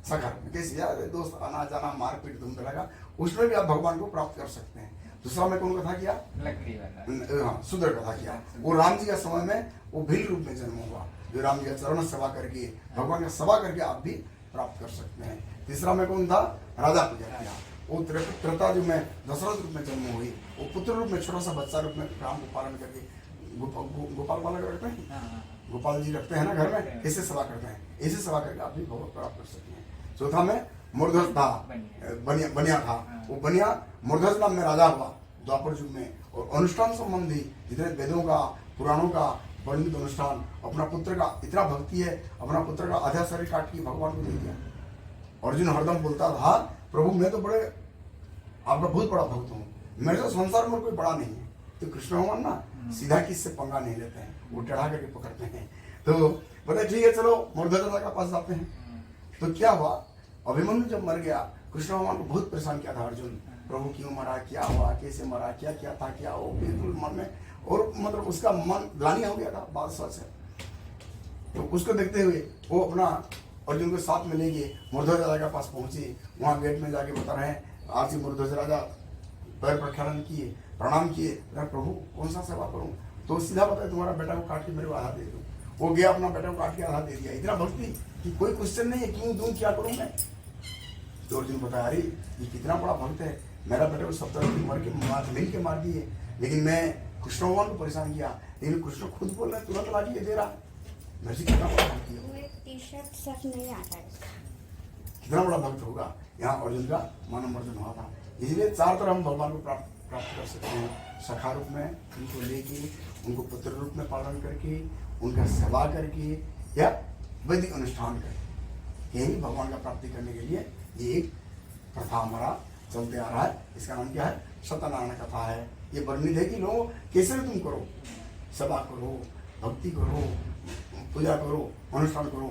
सखा कैसे यार दोस्त आना जाना मारपीट धूम धड़ाका, उसमें भी आप भगवान को प्राप्त कर सकते हैं। दूसरा में कौन कथा किया? लकड़ी वाला। हाँ, शूद्र कथा किया। वो राम जी का समय में वो भील रूप में जन्म हुआ, जो राम जी का चरण सेवा करके, भगवान का सेवा करके आप भी प्राप्त कर सकते हैं। तीसरा में कौन था? राजा पूजा किया। वो त्रेता युग में दशरथ रूप में जन्म हुई, वो पुत्र रूप में छोटा सा बच्चा रूप में राम को पालन करके गोपाल पालन रखते हैं, गोपाल जी रखते हैं ना घर में, कैसे सेवा करते हैं, ऐसे सेवा करके आप भी भगवत प्राप्त कर सकते हैं। चौथा में मूर्धज था, बनिया था, वो बनिया मूर्धज नाम में राजा हुआ द्वापर युग में। और अनुष्ठान संबंधी जितने वेदों का, पुराणों का वर्णित अनुष्ठान, अपना पुत्र का इतना भक्ति है, अपना पुत्र का आधा शरीर काट के भगवान को दे दिया। अर्जुन हरदम बोलता था, प्रभु मैं तो बड़े आपका बहुत बड़ा भक्त हूँ, मेरे तो संसार में कोई बड़ा नहीं है। तो कृष्ण भगवान ना सीधा किससे पंगा नहीं लेते हैं, वो चढ़ा करके पकड़ते हैं। तो बोले ठीक है चलो मूर्धज राजा के पास जाते हैं। तो क्या हुआ, अभिमन्यु जब मर गया, कृष्ण भगवान को बहुत परेशान किया था अर्जुन, प्रभु क्यों मरा, क्या हुआ, कैसे मरा, क्या क्या था, क्या हो, बिल्कुल मन में, और मतलब उसका मन ग्लानि हो गया था बात सच है। तो उसको देखते हुए वो अपना अर्जुन को साथ में लेके मूर्धज राजा के पास पहुंचे। वहाँ गेट में जाके बता रहे हैं, आज ही मूर्धज राजा पैर प्रक्षालन किए, प्रणाम किए, प्रभु कौन सा सेवा करूं? तो सीधा बताया तुम्हारा बेटा को काट के मेरे को आधा दे दो। वो गया, अपना बेटा को काट के आधा दे दिया। इतना भक्ति कि कोई क्वेश्चन नहीं है, क्यों दूं, क्या करूं मैं? तो अर्जुन बताया, अरे ये कितना बड़ा भक्त है, मेरा बेटा को 70 मर के मिल के मार दिए, लेकिन मैं कृष्ण भगवान को परेशान किया, लेकिन कृष्ण खुद बोल रहे तुरंत ला दिए दे रहा। मेरे से कितना बड़ा भक्त है, टी-शर्ट सच नहीं आता है, कितना बड़ा भक्त होगा। यहाँ अर्जुन का मानव अर्जुन हुआ था। इसलिए चार तरह हम भगवान को प्राप्त कर सकते हैं, सखा रूप में उनको लेके, उनको पुत्र रूप में पालन करके, उनका सेवा करके, या वैदिक अनुष्ठान करके, यही भगवान का प्राप्ति करने के लिए ये एक प्रथा हमारा चलते आ रहा है। इसका नाम क्या है? सत्यनारायण कथा है। ये वर्णित है कि लोग कैसे भी तुम करो, सेवा करो, भक्ति करो, पूजा करो, अनुष्ठान करो,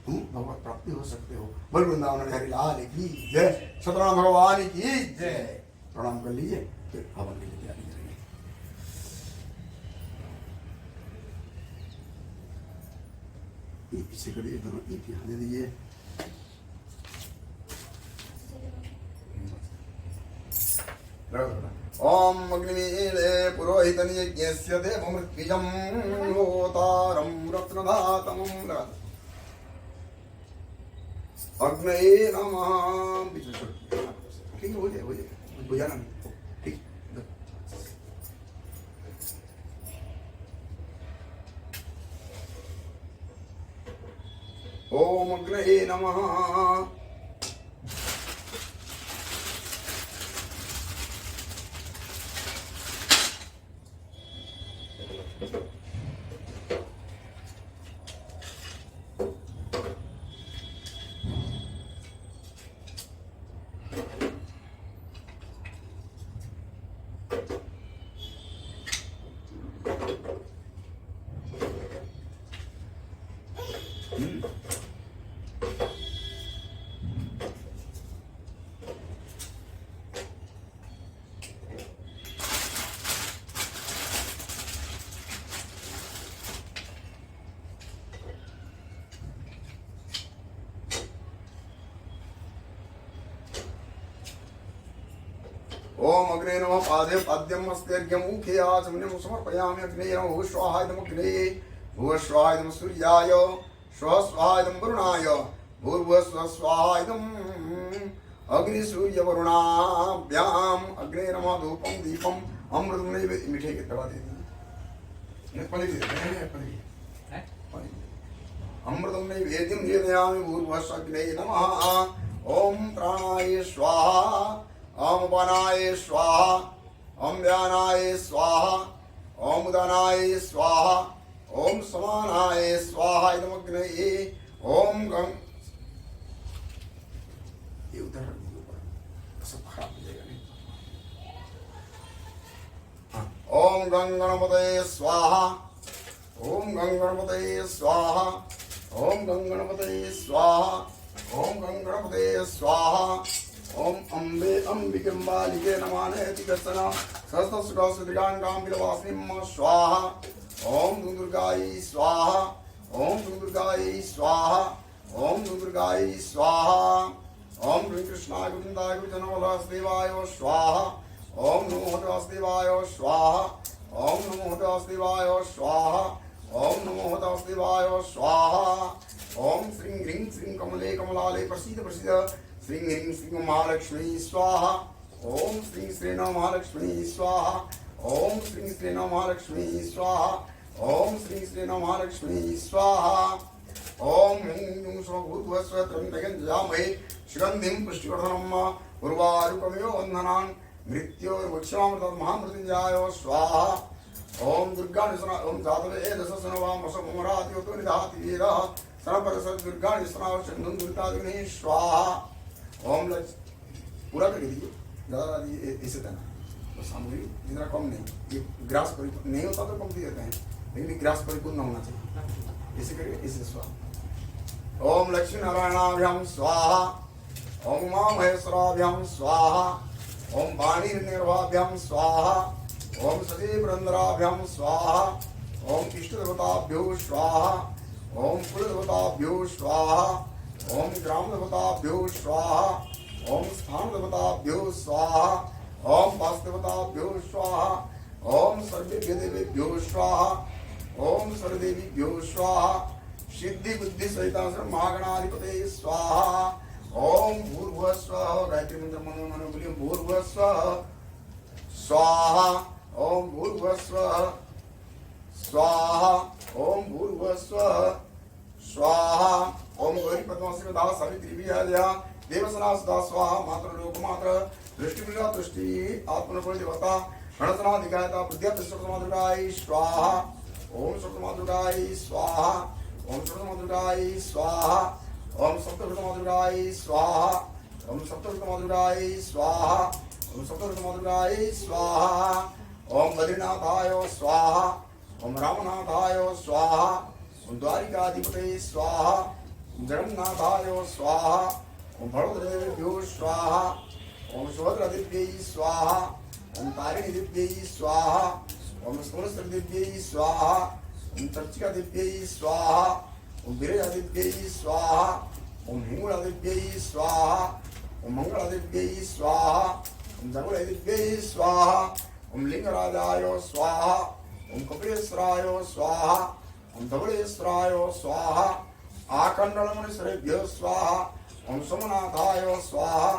तुम भगवत प्राप्ति हो सकते हो। बोल वृंदावन हरि लाल की जय, सतनाम भगवान की जय। प्रणाम कर लीजिए, फिर हवन के लिए तैयारी करेंगे। पीछे करिए, दोनों ईट यहाँ दे दीजिए। ओम अग्निमीले पुरोहितं यज्ञस्य देवमृत्विजं होतारं रत्नधातं अग्नये नमः। ठीक है, हो जाए बुझाना नहीं, ठीक। ओम अग्नये नमः। ओम अग्ने नमः पादे पाद्यम अस्तेर्घ्यम मुखे आचमनम समर्पयामि। अग्ने नमः भूः स्वाहा इदम् अग्ने, भूः स्वाहा इदम् सूर्याय, स्वः स्वाहा इदम् वरुणाय, भूर्भुवः स्वः स्वाहा इदम् अग्नि सूर्य वरुणाभ्याम। अग्ने नमः धूपम दीपम अमृतम नैवेद्यं। मीठे की दवा दे दी, अमृतम नैवेद्यं निवेदयामि। भूर्भुवः अग्ने नमः। ओम प्राणाय स्वाहा, ओम उपानाय स्वाहा, ओम व्यानाय स्वाहा, ओम उदानाय स्वाहा, ओम समानाय स्वाहा इदम् अग्नये। ओम गंग, ये उधर सब खराब हो जाएगा नहीं। ओम गंगणपतये स्वाहा, ओम गंगणपतये स्वाहा, ओम गंगणपतये स्वाहा, ओम गंगणपतये स्वाहा। ओम अम्बे अंबिकंबालिके नमानेति कश्चन सहस्रसुरासुदिगांगां विलवासिनीं स्वाहा। ओम दुर्गायै स्वाहा, ओम दुर्गायै स्वाहा, ओम दुर्गायै स्वाहा। ओम श्री कृष्णाय गोविंदाय गुरुजनवल्लभदेवाय स्वाहा, ओम नमो हट वासुदेवाय स्वाहा ओम नमो हट वासुदेवाय स्वाहा ओम नमो हट वासुदेवाय स्वाहा ओम श्रीं ह्रीं श्रीं कमले कमलाले प्रसीद प्रसीद श्रीं ह्रीं श्रीं महालक्ष्मी स्वाहा ओम श्रीं श्री नमः महालक्ष्मी स्वाहा ओम श्रीं श्री नमः महालक्ष्मी स्वाहा ओम श्रीं श्री नमः महालक्ष्मी स्वाहा ओम ह्रीं स्वभूतवस्व त्र्यंबकं जयामहे सुगंधिं पुष्टिवर्धनम् उर्वारुकमिव वन्दनान् मृत्योर्मुक्षामृतं महामृत्युंजयाय स्वाहा ओम दुर्गा निसना ओम जातवे दशसनवाम समरातियोतो निधाति वेदः सर्वपरसद दुर्गा निसना चंदन दुर्गादिने स्वाहा ओम लक्ष पूरा कर दीजिए ज़्यादा इसे देना तो सामग्री जितना कम नहीं ये ग्रास परिपूर्ण नहीं होता तो कम भी देते हैं लेकिन ये ग्रास परिपूर्ण होना चाहिए इसे करिए इसे स्वाहा ओम लक्ष्मी नारायणाभ्याम स्वाहा ओम उमा महेश्वराभ्याम स्वाहा ओम वाणी निर्वाभ्याम स्वाहा ओम सती पुरंदराभ्याम स्वाहा ओम इष्ट देवताभ्यो स्वाहा ओम कुल देवताभ्यो स्वाहा ओम ग्राम देवताभ्यो स्वाहा ओम स्थान देवताभ्यो स्वाहा ओम वास्तवताभ्यो स्वाहा ओम सर्वेभ्यो देवेभ्यो स्वाहा ओम सर्वदेवीभ्यो स्वाहा सिद्धि बुद्धि सहिता महागणाधिपते स्वाहा ओम भूर्भुवः स्वः गायत्री मंत्र मनो मनो बोलिए भूर्भुवः स्वः स्वाहा ओम भूर्भुवः स्वः स्वाहा ओम भूर्भुवः स्वः स्वाहा ओम गौरी पद्मासने दाह सावित्री विद्या देवसना सदा स्वाहा मात्र लोक मात्र दृष्टि प्रजा दृष्टि आत्मनोपरि देवता गणसनाधिकायता बुद्धिया सर्वमातृकाय स्वाहा ओम सर्वमातृकाय स्वाहा ओम सर्वमातृकाय स्वाहा ओम सप्तभृतमातृकाय स्वाहा ओम सप्तभृतमातृकाय स्वाहा ओम सप्तभृतमातृकाय स्वाहा ओम बद्रीनाथाय स्वाहा ओम रामनाथाय स्वाहा ओम द्वारिकाधिपते स्वाहा ओम जगन्नाथाय स्वाहा ओम भरतदेवेभ्यो स्वाहा ओम सुभद्रादिव्यै स्वाहा ओम तारिणीदिव्यै स्वाहा ओम स्मरस्त्रदिव्यै स्वाहा ओम चर्चिकादिव्यै स्वाहा ओम वीरयादिव्यै स्वाहा ओम हिंगुलादिव्यै स्वाहा ओम मंगलादिव्यै स्वाहा ओम जगुलादिव्यै स्वाहा ओम लिंगराजाय स्वाहा ओम कपिलेश्वराय स्वाहा ओम धवलेश्वराय स्वाहा आखंडलमुनीश्वरेभ्यो स्वाहा ओम सोमनाथाय स्वाहा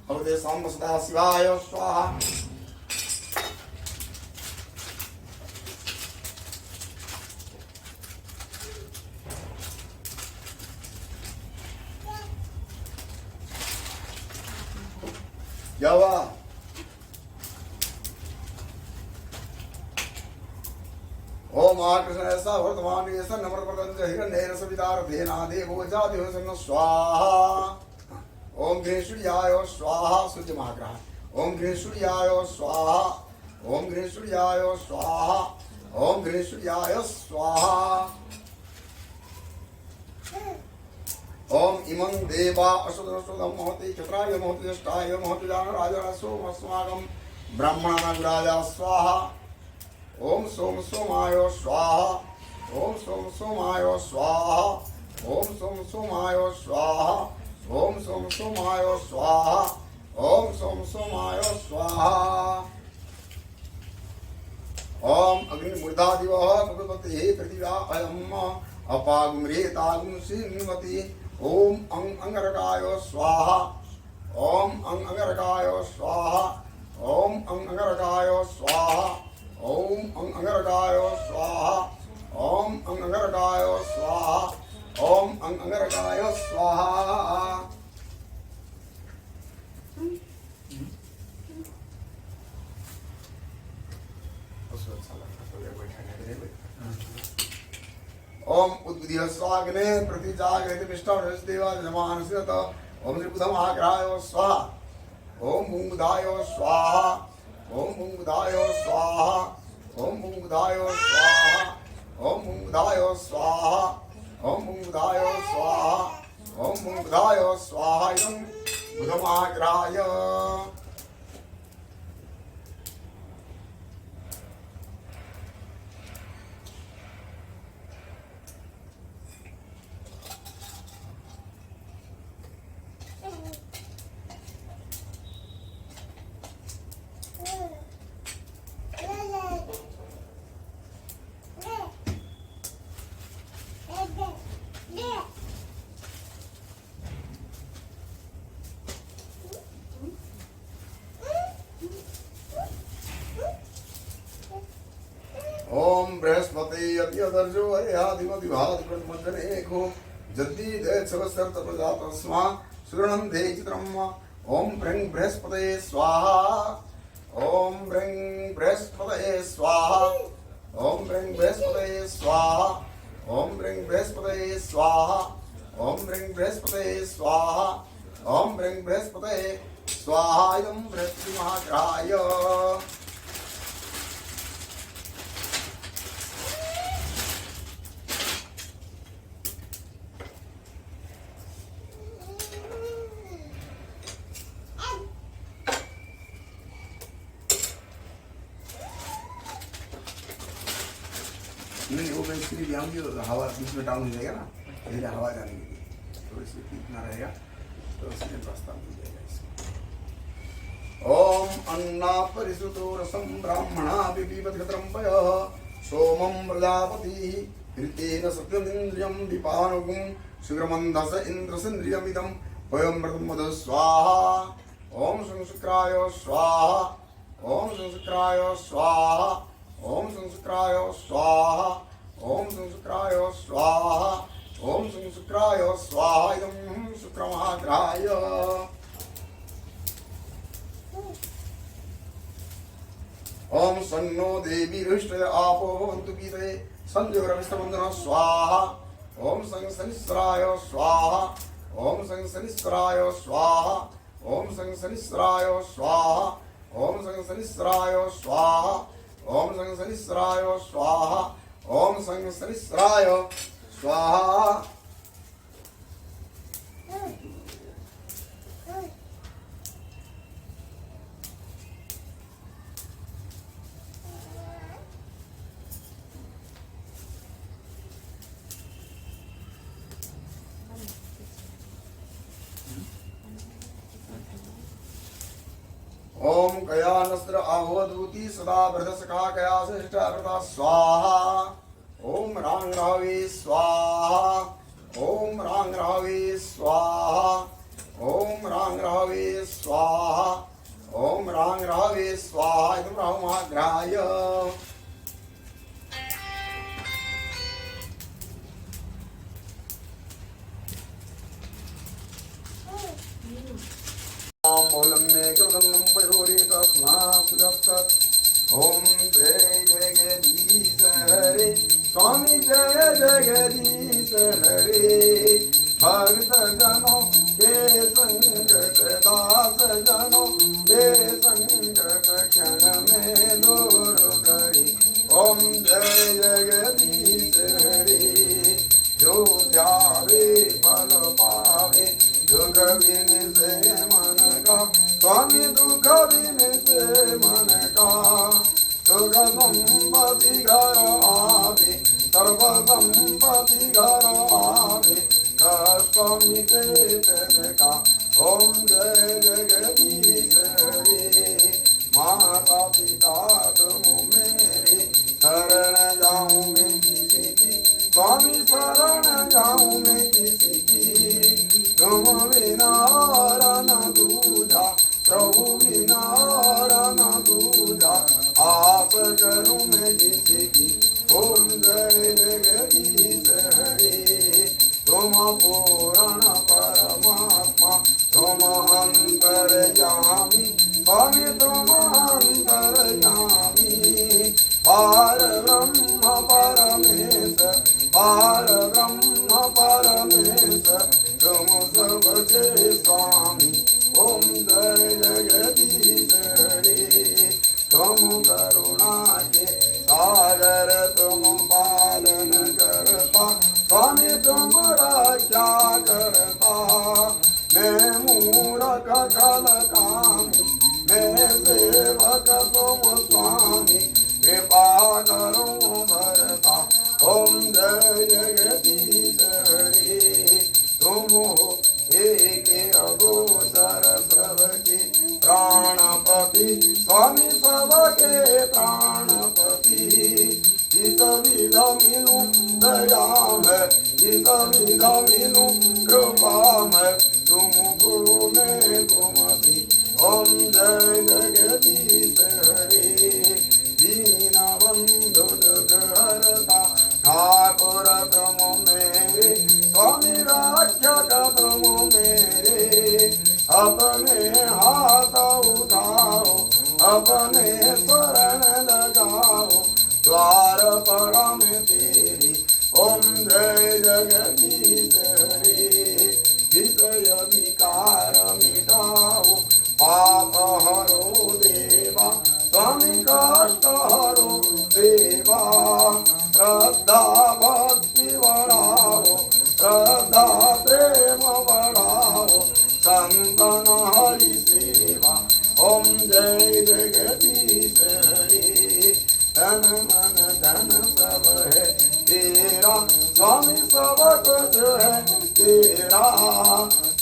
भगवते साम्ब सदा शिवाय स्वाहा क्या हुआ ओम महाकृष्ण ऐसा वर्तमान ऐसा नम्र प्रदंज हिरण्येन सवितार धेना देवो जातिहो सन्न स्वाहा ओम गणेशूर्याय स्वाहा सूर्य महाग्रह ओम गणेशूर्याय स्वाहा ओम गणेशूर्याय स्वाहा ओम गणेशूर्याय स्वाहा ओम इमं देवा अशुद्धम महति चत्राय महति ज्येष्ठाय महति जान राजा सोमस्माकं ब्राह्मणानाग्राजा स्वाहा ओम सोम सोमाय स्वाहा ओम सोम सोमाय स्वाहा ओम सोम सोमाय स्वाहा ओम सोम सोमाय स्वाहा ओम सोम सोमाय स्वाहा ओम अग्निमूर्धादिवः भगवते पृथिव्या अयम् अपागुम्रेतागुं श्रीमती ओम अंगरकाय स्वाहा ओम अंगरकाय स्वाहा ओम अंगरकाय स्वाहा ओम अंगरकाय स्वाहा ओम अंगरकाय स्वाहा ओम अंगरकाय स्वाहा ओम उद्भिद्य स्वाग्ने प्रतिजागृति मिष्टावृष्टिवा जमानसित ओम त्रिपुधम आग्राय स्वाहा ओम मुंगदाय स्वाहा ओम मुंगदाय स्वाहा ओम मुंगदाय स्वाहा ओम मुंगदाय स्वाहा ओम मुंगदाय स्वाहा ओम मुंगदाय स्वाहा इदं बुधमाग्राय अति अदर्जो हरे आदिमति भाति प्रमजने को जद्दी दे छवसर्त प्रजात स्मा सुरणं दे चित्रम ओम ब्रह्म बृहस्पतये स्वाहा ओम ब्रह्म बृहस्पतये स्वाहा ओम ब्रह्म बृहस्पतये स्वाहा ओम ब्रह्म बृहस्पतये स्वाहा ओम ब्रह्म बृहस्पतये स्वाहा ओम ब्रह्म बृहस्पतये स्वाहा इदं बृहस्पति महाग्रहाय नहीं वो मैं इसके लिए भी आऊँगी हवा बीच में डाउन हो जाएगा ना इसलिए हवा जाने के लिए थोड़ी सी ठीक ना रहेगा तो उसमें रास्ता मिल जाएगा इसमें। ओम अन्ना परिसुतो रसम ब्राह्मणा पिबीवत गत्रम्पय सोमं प्रजापति कृतेन सत्यमिन्द्रियं दीपानुगुं शुक्रमन्धस इन्द्रसन्द्रियमिदं वयमृतं मधु स्वाहा ओम शुक्राय स्वाहा ओम शुक्राय स्वाहा ओम शुक्राय स्वाहा ओम शुक्राय स्वाहा ओम शुक्राय स्वाहा इदं शुक्रमहाग्रहाय ओम सन्नो देवी हृष्टय आपो भवन्तु पीतये संयोगरविष्टबन्धन स्वाहा ओम सं शनिश्चराय स्वाहा ओम सं शनिश्चराय स्वाहा ओम सं शनिश्चराय स्वाहा ओम सं शनिश्चराय स्वाहा ओम सं शनिश्चराय स्वाहा ओम सं शनिश्चराय स्वाहा ओम कया नस्त्र आहोदूति सदा वृद्धसखा कया श्रेष्ठ अरता स्वाहा ओम रांग रावे स्वाहा ओम रांग रावे स्वाहा ओम रांग रावे स्वाहा ओम रांग रावे स्वाहा इदं ब्रह्मग्राह्य ओम मे कृतं पयोरे तस्मा सुरक्षत ओम जय जगदीश हरे स्वामी जय जगदीश हरे भक्त जनों के संकट दास जनों के संकट क्षण में दूर करी ओम जय जगदीश हरे जो ध्यावे फल पावे दुख बिन से मन का स्वामी दुख बिन से मन का सुख संपत्ति घर आवे सर्व संपत्ति घर आवे कष्ट मिटे तन का ओम जय जगदीश हरे माता पिता तुम मेरे शरण जाऊं मैं किसी की स्वामी शरण जाऊं मैं किसी की तुम बिना न दूजा प्रभु बिना न दूजा आप करूं मैं किसी की ओम जय जगदीश हरे तुम पूर्ण परमात्मा तुम अंतर्यामी स्वामी तुम अंतर्यामी पार ब्रह्म परमेश्वर पार ब्रह्म परमेश्वर तुम सबके स्वामी ओम जय जगदीश हरे तुम करुणा के सागर तुम पालन करता स्वामी तुम रक्षा करता मैं मूरख कल कामी मैं सेवक तुम स्वामी कृपा करो भरता ओम जय जगदीश हरे तुम हो एक अगोचर सबके प्राणपति स्वामी सबके प्राणपति इस विध मिलू दया है इस विध मिलू कृपा है तुमको मैं घुमती ओम जय जगदीश हरे दीन बंधु दुख हरता अपने हाथ उठाओ, अपने शरण लगाओ, द्वार पड़ा में तेरी ओम जय जगदीश हरे। विषय विकार मिटाओ, पाप हरो देवा, स्वामी कष्ट हरो देवा। श्रद्धा भक्ति बढ़ाओ, श्रद्धा प्रेम बढ़ाओ, संतन हरि सेवा। ओम जय जगदीश हरे। तन मन धन सब है तेरा, स्वामी सब कुछ है तेरा,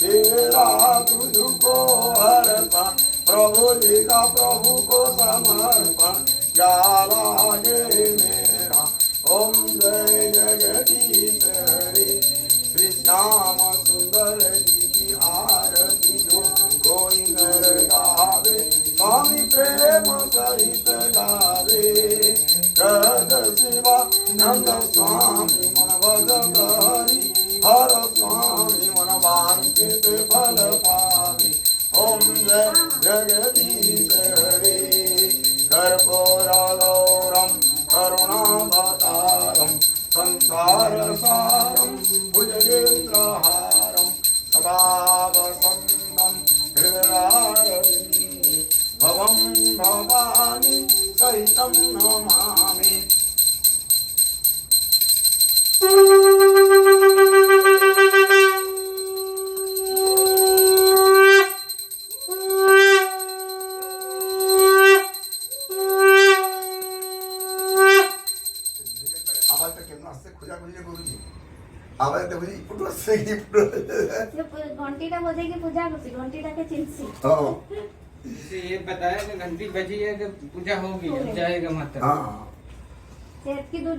तेरा तुझको अर्पण, प्रभु जी का प्रभु को समर्पण, क्या लागे मेरा। ओम जय जगदीश हरे। श्री श्याम सुंदर जी की आरती जो कोई नर गावे, स्वामी प्रेम सहित गावे। रज शिवा नंद स्वामी मन भजत हरि, हर स्वामी मन वांछित फल पावे। ओम जय जगदीश हरे। कर्पूरगौरम करुणावतारम, संसार सारम भुजगेन्द्रहारम, सदा वसन्तं हृदयारविन्दे, भवं भवानी सहितं नमामि। आवाज तो केमन आस्ते खोजा खोजी गुरुजी, आवाज तो बुझी पुटो से की घंटीटा बजे की पूजा करती, घंटीटा के चिंसी। हां ये बताया कि घंटी बजी है कि पूजा होगी, अब जाएगा माता। हां सेठ की दूध